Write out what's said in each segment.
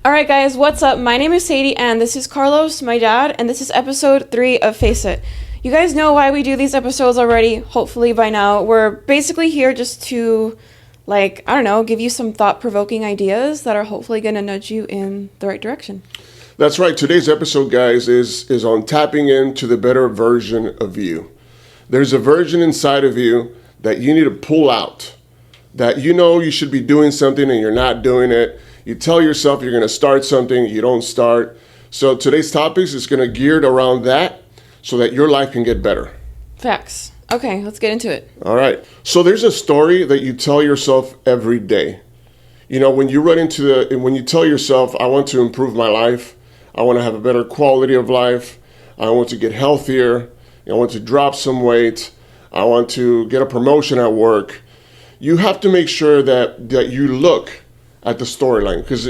All right, guys, what's up? My name is Sadie, and this is Carlos, my dad, and this is episode 3 of Face It. You guys know why we do these episodes already, hopefully by now. We're basically here just to, give you some thought-provoking ideas that are hopefully going to nudge you in the right direction. That's right. Today's episode, guys, is on tapping into the better version of you. There's a version inside of you that you need to pull out, that you know you should be doing something and you're not doing it. You tell yourself you're going to start something, you don't start. So today's topics is going to geared around that so that your life can get better. Facts. Okay, let's get into it. All right. So there's a story that you tell yourself every day. You know, when you when you tell yourself, I want to improve my life, I want to have a better quality of life, I want to get healthier, I want to drop some weight, I want to get a promotion at work, you have to make sure that you look at the storyline, because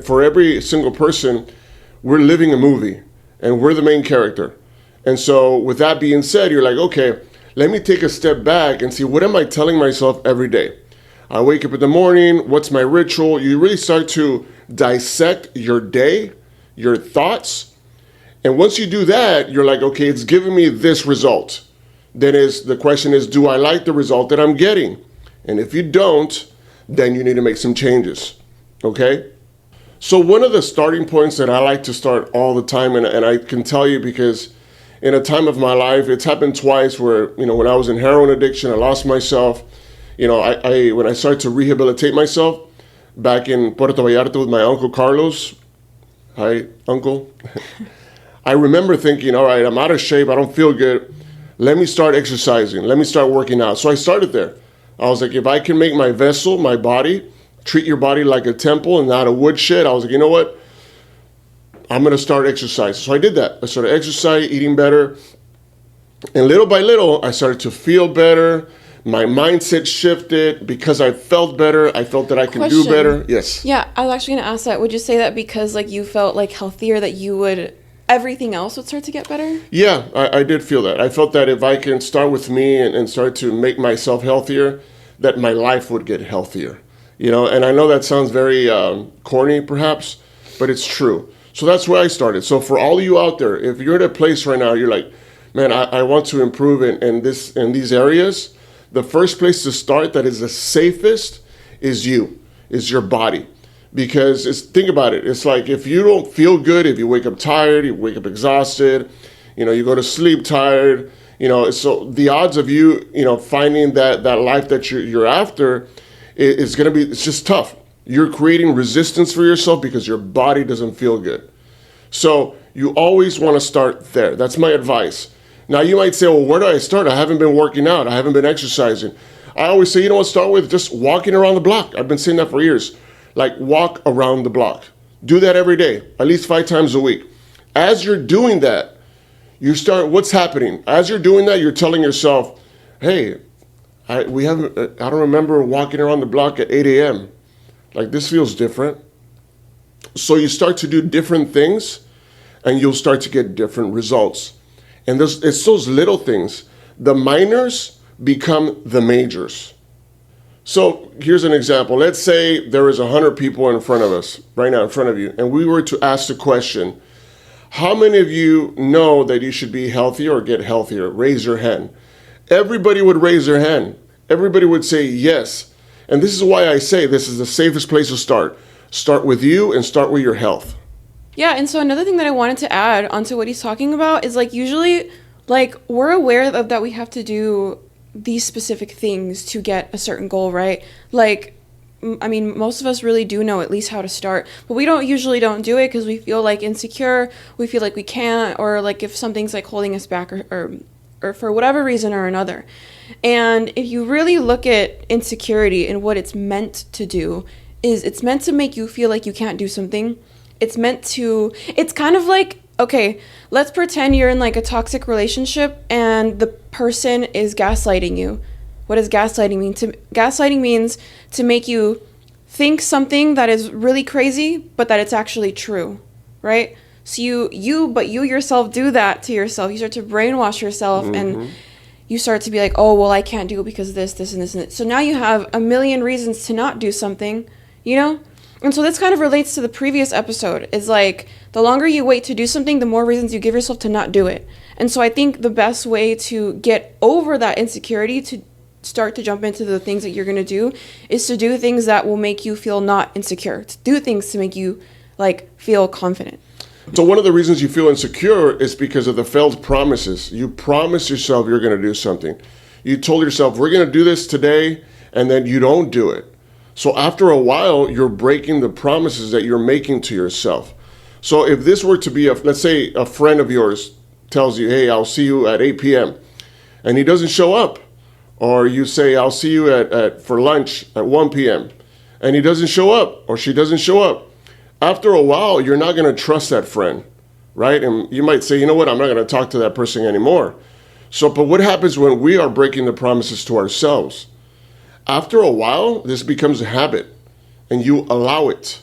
for every single person, we're living a movie and we're the main character. And so with that being said, you're like, okay, let me take a step back and see, what am I telling myself every day? I wake up in the morning, what's my ritual? You really start to dissect your day, your thoughts. And once you do that, you're like, okay, it's giving me this result. Then the question is, do I like the result that I'm getting? And if you don't, then you need to make some changes, okay? So one of the starting points that I like to start all the time, and I can tell you because in a time of my life, it's happened twice where, when I was in heroin addiction, I lost myself. When I started to rehabilitate myself back in Puerto Vallarta with my Uncle Carlos, hi, Uncle. I remember thinking, all right, I'm out of shape, I don't feel good. Let me start exercising, let me start working out. So I started there. I was like, if I can make my vessel, my body, treat your body like a temple and not a woodshed, I was like, you know what? I'm going to start exercising. So I did that. I started exercising, eating better. And little by little, I started to feel better. My mindset shifted because I felt better. I felt that I can do better. Yes. Yeah, I was actually going to ask that. Would you say that because you felt healthier that everything else would start to get better? Yeah, I did feel that. I felt that if I can start with me and start to make myself healthier, that my life would get healthier. And I know that sounds very corny perhaps, but it's true. So that's where I started. So for all of you out there, if you're at a place right now, you're like, man, I want to improve in these areas, the first place to start that is the safest is your body. Because think about it. It's like if you don't feel good, if you wake up tired, you wake up exhausted, you go to sleep tired, so the odds of you, finding that life that you're after is going to be, it's just tough. You're creating resistance for yourself because your body doesn't feel good. So you always want to start there. That's my advice. Now you might say, well, where do I start? I haven't been working out. I haven't been exercising. I always say, start with just walking around the block. I've been saying that for years. Walk around the block. Do that every day, at least 5 times a week. As you're doing that, what's happening? As you're doing that, you're telling yourself, hey, I don't remember walking around the block at 8 a.m. This feels different. So you start to do different things and you'll start to get different results. And it's those little things. The minors become the majors. So here's an example. Let's say there is 100 people in front of us, right now in front of you, and we were to ask the question, how many of you know that you should be healthier or get healthier? Raise your hand. Everybody would raise their hand. Everybody would say yes. And this is why I say this is the safest place to start. Start with you and start with your health. Yeah, and so another thing that I wanted to add onto what he's talking about is usually we're aware of that we have to do these specific things to get a certain goal, right? Most of us really do know at least how to start, but we usually don't do it because we feel insecure, we feel like we can't, or if something's holding us back or for whatever reason or another. And if you really look at insecurity and what it's meant to do, is it's meant to make you feel like you can't do something. It's kind of okay, let's pretend you're in a toxic relationship and the person is gaslighting you. What does gaslighting mean? Gaslighting means to make you think something that is really crazy, but that it's actually true, right? So you yourself do that to yourself. You start to brainwash yourself, and you start to be like, oh, well, I can't do it because this, and this, and this. So now you have a million reasons to not do something, And so this kind of relates to the previous episode. Is like the longer you wait to do something, the more reasons you give yourself to not do it. And so I think the best way to get over that insecurity, to start to jump into the things that you're going to do, is to do things that will make you feel not insecure. To do things to make you like feel confident. So one of the reasons you feel insecure is because of the failed promises. You promised yourself you're going to do something. You told yourself, we're going to do this today, and then you don't do it. So after a while, you're breaking the promises that you're making to yourself. So if this were to be, let's say a friend of yours tells you, hey, I'll see you at 8 p.m., and he doesn't show up. Or you say, I'll see you for lunch at 1 p.m., and he doesn't show up, or she doesn't show up. After a while, you're not going to trust that friend, right? And you might say, you know what, I'm not going to talk to that person anymore. So, but what happens when we are breaking the promises to ourselves? After a while, this becomes a habit, and you allow it.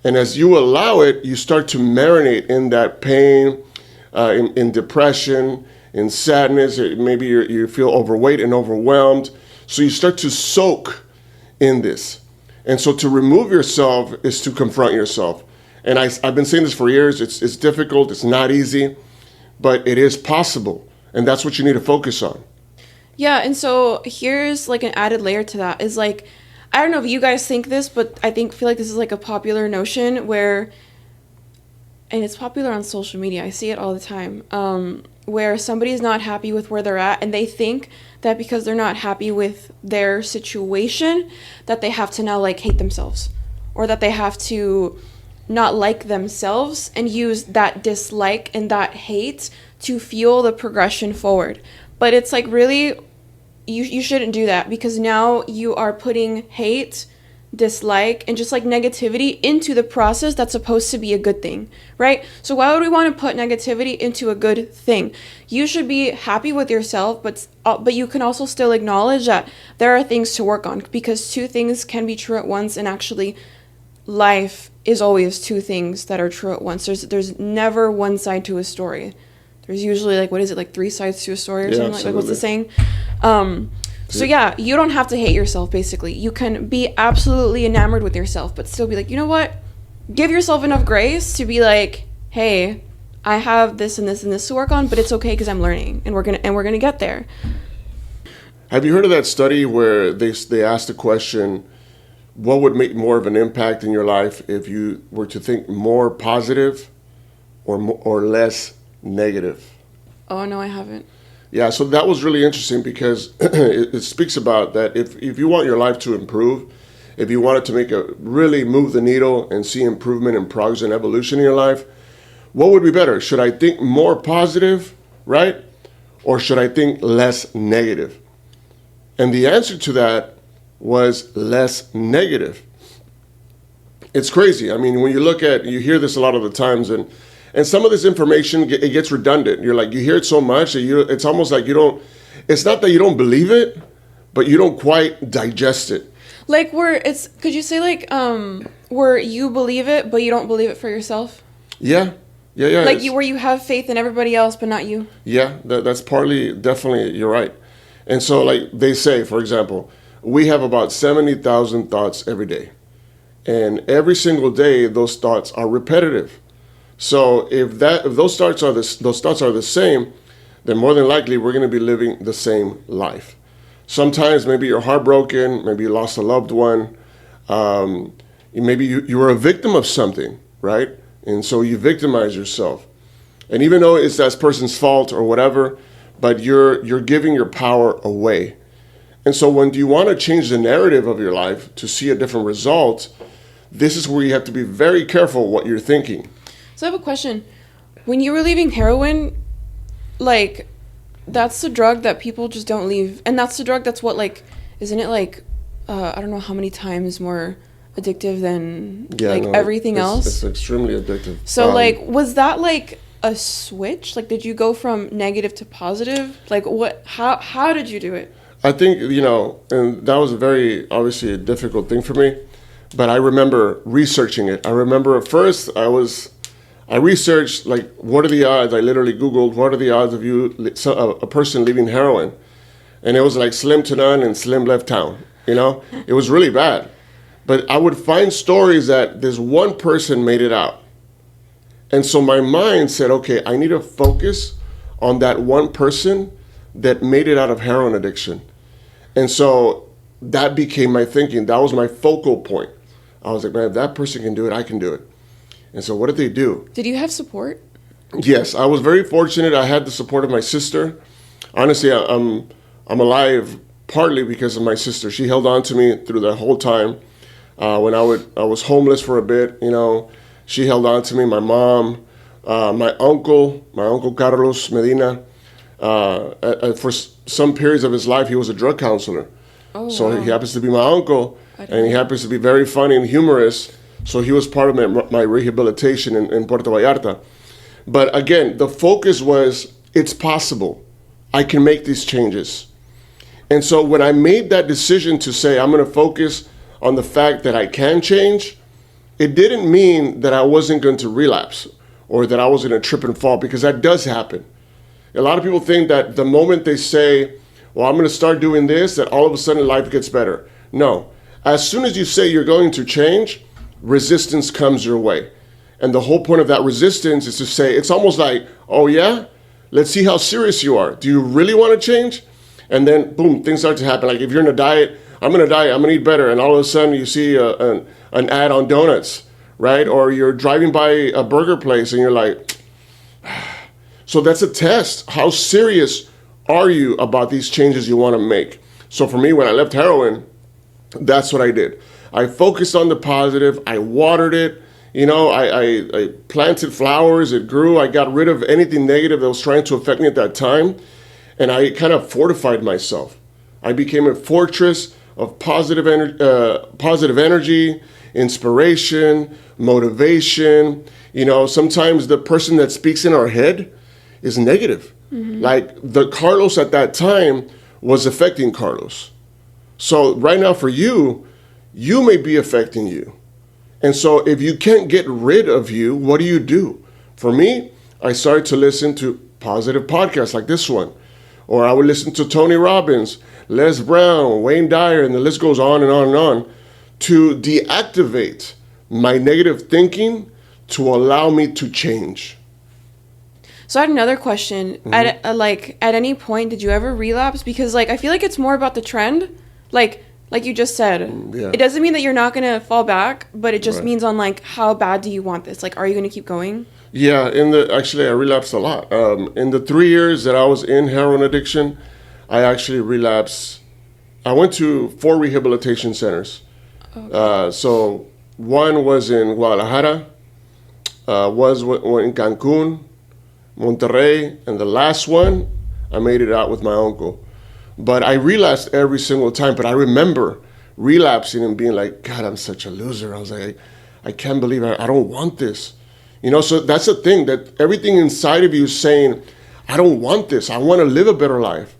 And as you allow it, you start to marinate in that pain, in depression, in sadness. Maybe you feel overweight and overwhelmed. So you start to soak in this. And so to remove yourself is to confront yourself. And I've been saying this for years. It's difficult. It's not easy, but it is possible. And that's what you need to focus on. Yeah, and so here's like an added layer to that is like, I don't know if you guys think this, but I feel like this is like a popular notion where, and it's popular on social media, I see it all the time, where somebody's not happy with where they're at, and they think that because they're not happy with their situation, that they have to now like hate themselves, or that they have to not like themselves and use that dislike and that hate to fuel the progression forward. But it's like really, you shouldn't do that, because now you are putting hate, dislike, and just like negativity into the process that's supposed to be a good thing, right? So why would we want to put negativity into a good thing? You should be happy with yourself, but you can also still acknowledge that there are things to work on, because two things can be true at once, and actually life is always two things that are true at once. There's never one side to a story. There's usually like, what is it, like 3 sides to a story or something? Like what's the saying? So yeah, you don't have to hate yourself, basically. You can be absolutely enamored with yourself, but still be like, you know what? Give yourself enough grace to be like, hey, I have this and this and this to work on, but it's okay because I'm learning, and we're gonna get there. Have you heard of that study where they asked the question, what would make more of an impact in your life if you were to think more positive or less negative? Oh, no, I haven't. Yeah, so that was really interesting, because it speaks about that if you want your life to improve, if you want it to really move the needle and see improvement and progress and evolution in your life, what would be better? Should I think more positive, right? Or should I think less negative? And the answer to that was less negative. It's crazy. I mean, when you hear this a lot of the times, and some of this information, it gets redundant. You're like, you hear it so much that it's almost like it's not that you don't believe it, but you don't quite digest it. Like could you say like, where you believe it, but you don't believe it for yourself? Yeah. Like where you have faith in everybody else, but not you? Yeah, that's partly, definitely, you're right. And so like they say, for example, we have about 70,000 thoughts every day. And every single day, those thoughts are repetitive. So if those thoughts are the same, then more than likely we're going to be living the same life. Sometimes maybe you're heartbroken, maybe you lost a loved one, maybe you were a victim of something, right? And so you victimize yourself. And even though it's that person's fault or whatever, but you're giving your power away. And so when you want to change the narrative of your life to see a different result, this is where you have to be very careful what you're thinking. So I have a question. When you were leaving heroin, like, that's the drug that people just don't leave. And that's the drug that's what, like, isn't it like, I don't know how many times more addictive than everything else? It's extremely addictive. So, like, was that like a switch? Like, did you go from negative to positive? Like, how did you do it? I think, and that was obviously a difficult thing for me, but I remember researching it. I remember at first I researched, like, what are the odds? I literally Googled, what are the odds of a person leaving heroin? And it was like slim to none and slim left town, It was really bad. But I would find stories that this one person made it out. And so my mind said, okay, I need to focus on that one person that made it out of heroin addiction. And so that became my thinking. That was my focal point. I was like, man, if that person can do it, I can do it. And so what did they do? Did you have support? Yes, I was very fortunate. I had the support of my sister. Honestly, I'm alive partly because of my sister. She held on to me through the whole time. When I was homeless for a bit, she held on to me. My mom, my uncle Carlos Medina. For some periods of his life, he was a drug counselor. Oh, So wow. he happens to be my uncle, and he happens to be very funny and humorous. So he was part of my rehabilitation in Puerto Vallarta. But again, the focus was, it's possible. I can make these changes. And so when I made that decision to say, I'm going to focus on the fact that I can change, it didn't mean that I wasn't going to relapse or that I was going to trip and fall, because that does happen. A lot of people think that the moment they say, well, I'm going to start doing this, that all of a sudden life gets better. No. As soon as you say you're going to change, resistance comes your way. And the whole point of that resistance is to say, it's almost like, oh yeah, let's see how serious you are. Do you really want to change? And then, boom, things start to happen. Like if you're in a diet, I'm going to diet, I'm going to eat better. And all of a sudden you see an ad on donuts, right? Or you're driving by a burger place and you're like, so that's a test. How serious are you about these changes you want to make? So for me, when I left heroin, that's what I did. I focused on the positive. I watered it. I planted flowers. It grew. I got rid of anything negative that was trying to affect me at that time. And I kind of fortified myself. I became a fortress of positive energy, inspiration, motivation. Sometimes the person that speaks in our head is negative. Mm-hmm. Like the Carlos at that time was affecting Carlos. So right now for you may be affecting you. And so if you can't get rid of you, what do? For me, I started to listen to positive podcasts like this one. Or I would listen to Tony Robbins, Les Brown, Wayne Dyer, and the list goes on and on and on, to deactivate my negative thinking to allow me to change. So I had another question. Mm-hmm. At any point, did you ever relapse? Because I feel like it's more about the trend. Like you just said, It doesn't mean that you're not going to fall back, but it just means on how bad do you want this? Are you going to keep going? Yeah, actually I relapsed a lot. In the 3 years that I was in heroin addiction, I actually relapsed. I went to 4 rehabilitation centers. Okay. So one was in Guadalajara, was in Cancun, Monterrey, and the last one, I made it out with my uncle. But I relapsed every single time. But I remember relapsing and being like, God, I'm such a loser. I was like, I can't believe I don't want this. So that's the thing, that everything inside of you is saying, I don't want this. I want to live a better life.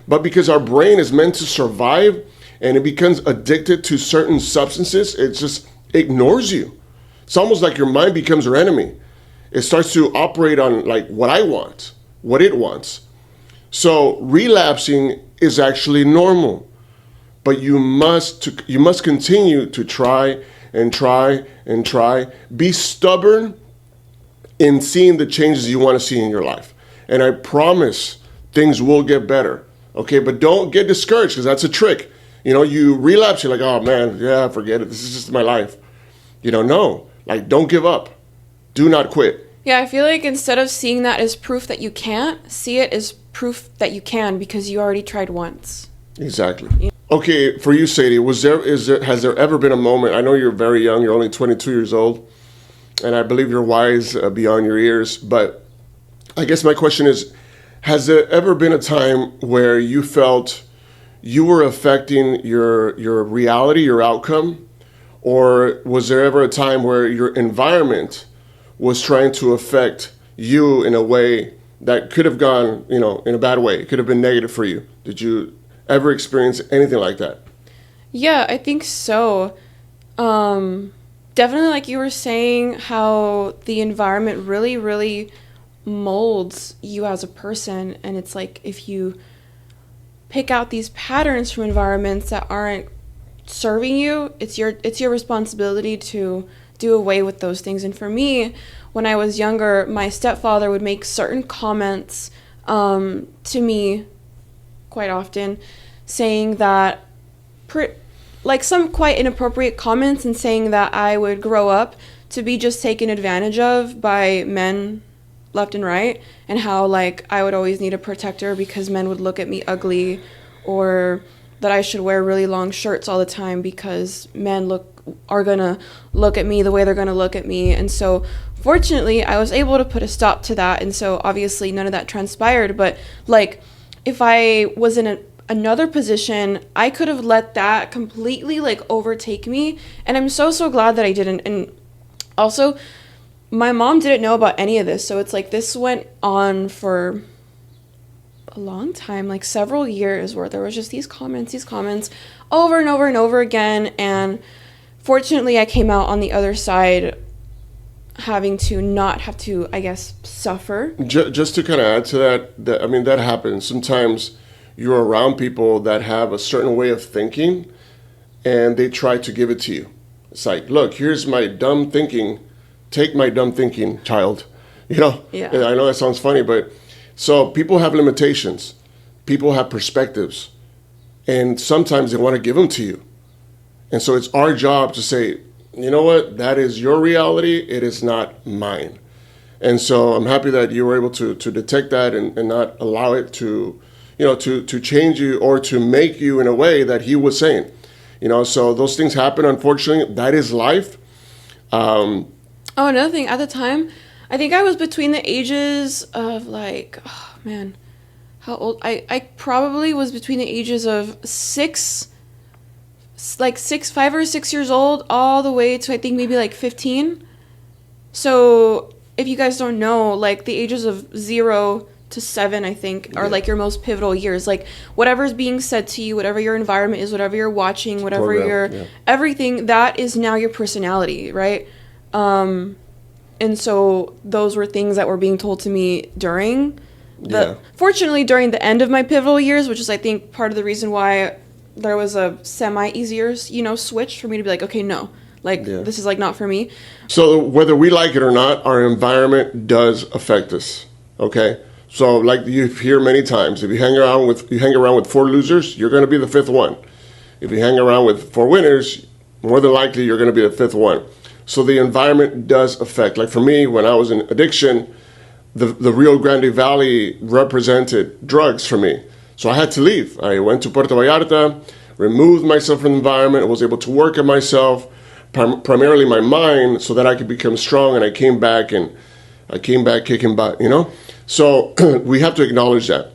But because our brain is meant to survive and it becomes addicted to certain substances, it just ignores you. It's almost like your mind becomes your enemy. It starts to operate on what I want, what it wants. So relapsing is actually normal, but you must continue to try and try and try. Be stubborn in seeing the changes you want to see in your life. And I promise things will get better. Okay, but don't get discouraged, because that's a trick. You relapse, you're like, oh man, yeah, forget it. This is just my life. No, don't give up. Do not quit. Yeah, I feel like instead of seeing that as proof that you can't, see it as proof that you can, because you already tried once. Exactly. Yeah. Okay, for you, Sadie, has there ever been a moment? I know you're very young. You're only 22 years old, and I believe you're wise beyond your years. But I guess my question is, has there ever been a time where you felt you were affecting your reality, your outcome, or was there ever a time where your environment was trying to affect you in a way that could have gone, in a bad way? It could have been negative for you. Did you ever experience anything like that? Yeah, I think so. Definitely, like you were saying, how the environment really, really molds you as a person. And it's like if you pick out these patterns from environments that aren't serving you, it's your responsibility to do away with those things. And for me, when I was younger, my stepfather would make certain comments to me quite often, saying that like some quite inappropriate comments, and saying that I would grow up to be just taken advantage of by men left and right, and how like I would always need a protector because men would look at me ugly, or that I should wear really long shirts all the time because men are gonna look at me the way they're gonna look at me. And so fortunately I was able to put a stop to that, and so obviously none of that transpired. But like if I was in another position, I could have let that completely like overtake me, and I'm so glad that I didn't. And also, my mom didn't know about any of this, so it's like this went on for a long time, like several years, where there was just these comments over and over and over again. And fortunately I came out on the other side, having to not have to, I guess, suffer. Just to kind of add to that, I mean, that happens. Sometimes you're around people that have a certain way of thinking, and they try to give it to you. It's like, look, here's my dumb thinking. Take my dumb thinking, child. You know? Yeah. I know that sounds funny, but so people have limitations. People have perspectives. And sometimes they want to give them to you. And so it's our job to say, you know what? That is your reality. It is not mine. And so I'm happy that you were able to detect that and not allow it to, you know, to change you or to make you in a way that he was saying. You know, so those things happen, unfortunately. That is life. Another thing, at the time, I think I was between the ages of like, oh man, how old? I probably was between the ages of 5 or 6 years old, all the way to I think maybe like 15. So if you guys don't know, like the ages of 0 to 7, I think, are like your most pivotal years. Like whatever's being said to you, whatever your environment is, whatever you're watching, whatever everything, that is now your personality, right? And so those were things that were being told to me during fortunately during the end of my pivotal years, which is I think part of the reason why there was a semi-easier, switch for me to be like, okay, no, like this is like not for me. So whether we like it or not, our environment does affect us. Okay. So like you hear many times, if you hang around with 4 losers, you're going to be the 5th one. If you hang around with 4 winners, more than likely you're going to be the 5th one. So the environment does affect. Like for me, when I was in addiction, the Rio Grande Valley represented drugs for me. So I had to leave. I went to Puerto Vallarta, removed myself from the environment, was able to work on myself, primarily my mind, so that I could become strong. And I came back kicking butt, you know? So we have to acknowledge that.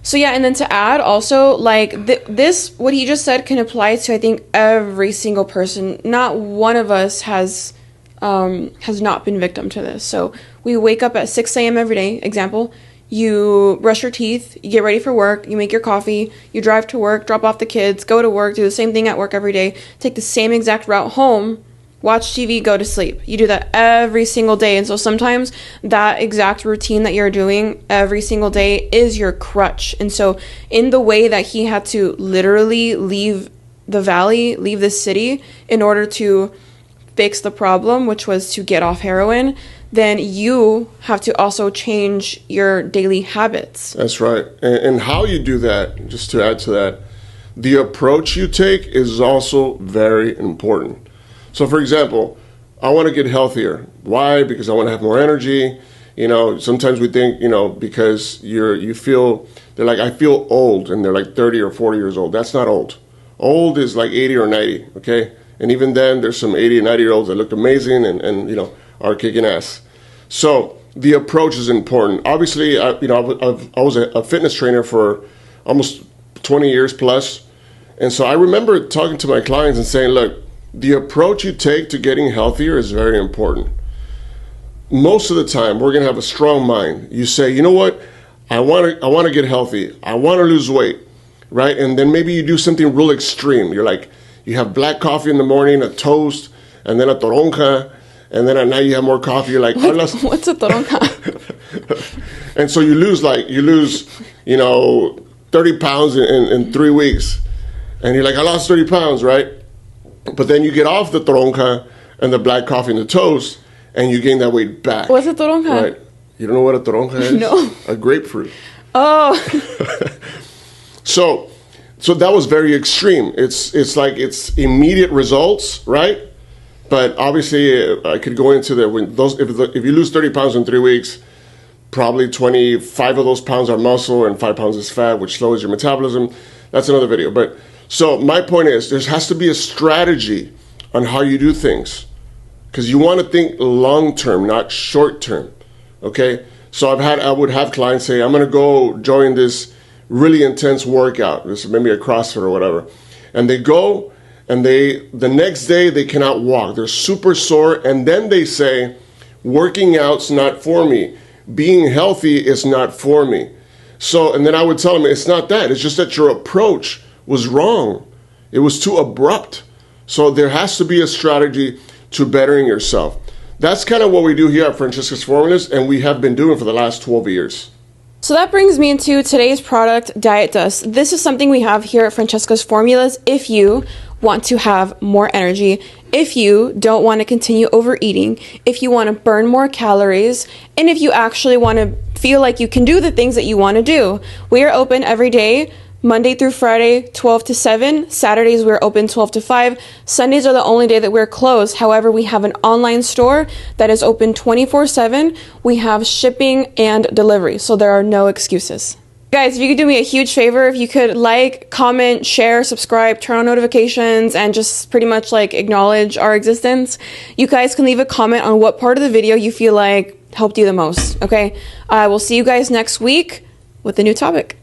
So yeah, and then to add also, like this, what he just said can apply to I think every single person. Not one of us has not been victim to this. So we wake up at 6 a.m. every day. Example, you brush your teeth, you get ready for work, you make your coffee, you drive to work, drop off the kids, go to work, do the same thing at work every day, take the same exact route home, watch TV, go to sleep. You do that every single day. And so sometimes that exact routine that you're doing every single day is your crutch. And so in the way that he had to literally leave the valley, leave the city in order to fix the problem, which was to get off heroin, then you have to also change your daily habits. That's right. And how you do that, just to add to that, the approach you take is also very important. So, for example, I want to get healthier. Why? Because I want to have more energy. You know, sometimes we think, because you feel, they're like, I feel old, and they're like 30 or 40 years old. That's not old. Old is like 80 or 90, okay? And even then, there's some 80 and 90-year-olds that look amazing and are kicking ass. So the approach is important. Obviously, I was a fitness trainer for almost 20 years plus. And so I remember talking to my clients and saying, look, the approach you take to getting healthier is very important. Most of the time, we're going to have a strong mind. You say, you know what? I want to get healthy. I want to lose weight, right? And then maybe you do something real extreme. You're like, you have black coffee in the morning, a toast, and then a toronja, and then at night you have more coffee. You're like, what's a toronja? And so you lose 30 pounds in 3 weeks. And you're like, I lost 30 pounds, right? But then you get off the tronca and the black coffee and the toast, and you gain that weight back. What's a toronja? Right. You don't know what a toronja is? No. A grapefruit. Oh. So that was very extreme. It's like it's immediate results, right? But obviously, I could go into if you lose 30 pounds in 3 weeks, probably 25 of those pounds are muscle and 5 pounds is fat, which slows your metabolism. That's another video. But so my point is, there has to be a strategy on how you do things, because you want to think long term, not short term. Okay. So I would have clients say, I'm going to go join this really intense workout. This is maybe a CrossFit or whatever. And they go and the next day they cannot walk. They're super sore. And then they say, working out's not for me. Being healthy is not for me. So, and then I would tell them, it's not that. It's just that your approach was wrong. It was too abrupt. So there has to be a strategy to bettering yourself. That's kind of what we do here at Francesca's Formulas, and we have been doing for the last 12 years. So that brings me into today's product, Diet Dust. This is something we have here at Francesca's Formulas if you want to have more energy, if you don't want to continue overeating, if you want to burn more calories, and if you actually want to feel like you can do the things that you want to do. We are open every day, Monday through Friday, 12 to 7. Saturdays, we're open 12 to 5. Sundays are the only day that we're closed. However, we have an online store that is open 24/7. We have shipping and delivery, so there are no excuses. Guys, if you could do me a huge favor, if you could like, comment, share, subscribe, turn on notifications, and just pretty much like acknowledge our existence. You guys can leave a comment on what part of the video you feel like helped you the most, okay? I will see you guys next week with a new topic.